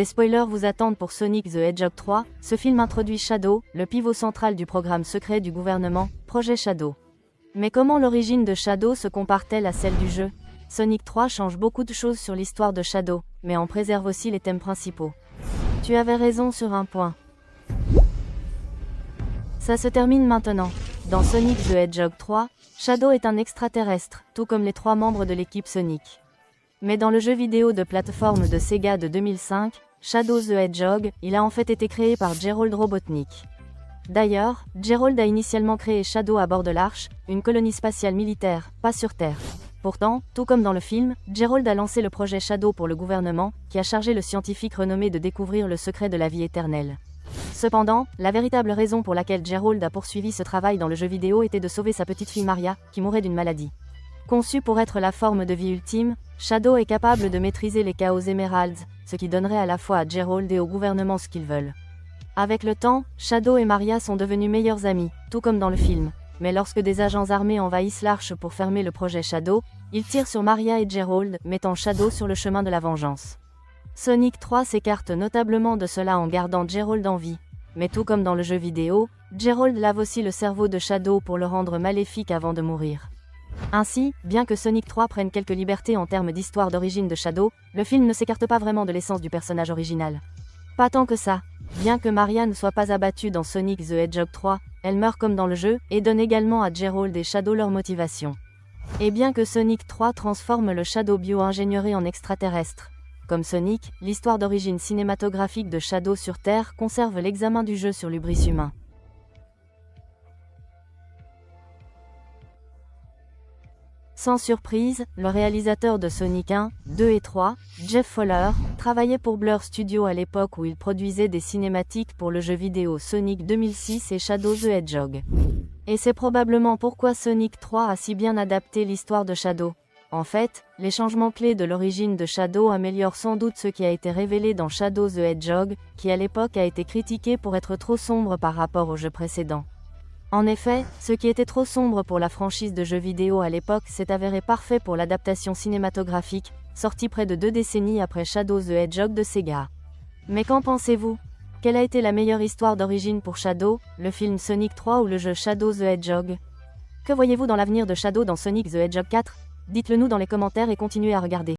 Des spoilers vous attendent pour Sonic the Hedgehog 3, ce film introduit Shadow, le pivot central du programme secret du gouvernement, Projet Shadow. Mais comment l'origine de Shadow se compare-t-elle à celle du jeu? Sonic 3 change beaucoup de choses sur l'histoire de Shadow, mais en préserve aussi les thèmes principaux. Tu avais raison sur un point. Ça se termine maintenant. Dans Sonic the Hedgehog 3, Shadow est un extraterrestre, tout comme les 3 membres de l'équipe Sonic. Mais dans le jeu vidéo de plateforme de Sega de 2005, Shadow the Hedgehog, il a en fait été créé par Gerald Robotnik. D'ailleurs, Gerald a initialement créé Shadow à bord de l'Arche, une colonie spatiale militaire, pas sur Terre. Pourtant, tout comme dans le film, Gerald a lancé le projet Shadow pour le gouvernement, qui a chargé le scientifique renommé de découvrir le secret de la vie éternelle. Cependant, la véritable raison pour laquelle Gerald a poursuivi ce travail dans le jeu vidéo était de sauver sa petite fille Maria, qui mourait d'une maladie. Conçu pour être la forme de vie ultime, Shadow est capable de maîtriser les Chaos Emeralds, ce qui donnerait à la fois à Gerald et au gouvernement ce qu'ils veulent. Avec le temps, Shadow et Maria sont devenus meilleurs amis, tout comme dans le film. Mais lorsque des agents armés envahissent l'Arche pour fermer le projet Shadow, ils tirent sur Maria et Gerald, mettant Shadow sur le chemin de la vengeance. Sonic 3 s'écarte notablement de cela en gardant Gerald en vie. Mais tout comme dans le jeu vidéo, Gerald lave aussi le cerveau de Shadow pour le rendre maléfique avant de mourir. Ainsi, bien que Sonic 3 prenne quelques libertés en termes d'histoire d'origine de Shadow, le film ne s'écarte pas vraiment de l'essence du personnage original. Pas tant que ça. Bien que Maria ne soit pas abattue dans Sonic the Hedgehog 3, elle meurt comme dans le jeu, et donne également à Gerald et Shadow leur motivation. Et bien que Sonic 3 transforme le Shadow bio-ingénierie en extraterrestre. Comme Sonic, l'histoire d'origine cinématographique de Shadow sur Terre conserve l'examen du jeu sur l'hubris humain. Sans surprise, le réalisateur de Sonic 1, 2 et 3, Jeff Fowler, travaillait pour Blur Studio à l'époque où il produisait des cinématiques pour le jeu vidéo Sonic 2006 et Shadow the Hedgehog. Et c'est probablement pourquoi Sonic 3 a si bien adapté l'histoire de Shadow. En fait, les changements clés de l'origine de Shadow améliorent sans doute ce qui a été révélé dans Shadow the Hedgehog, qui à l'époque a été critiqué pour être trop sombre par rapport au jeu précédent. En effet, ce qui était trop sombre pour la franchise de jeux vidéo à l'époque s'est avéré parfait pour l'adaptation cinématographique, sortie près de 2 décennies après Shadow the Hedgehog de Sega. Mais qu'en pensez-vous? Quelle a été la meilleure histoire d'origine pour Shadow, le film Sonic 3 ou le jeu Shadow the Hedgehog? Que voyez-vous dans l'avenir de Shadow dans Sonic the Hedgehog 4? Dites-le nous dans les commentaires et continuez à regarder.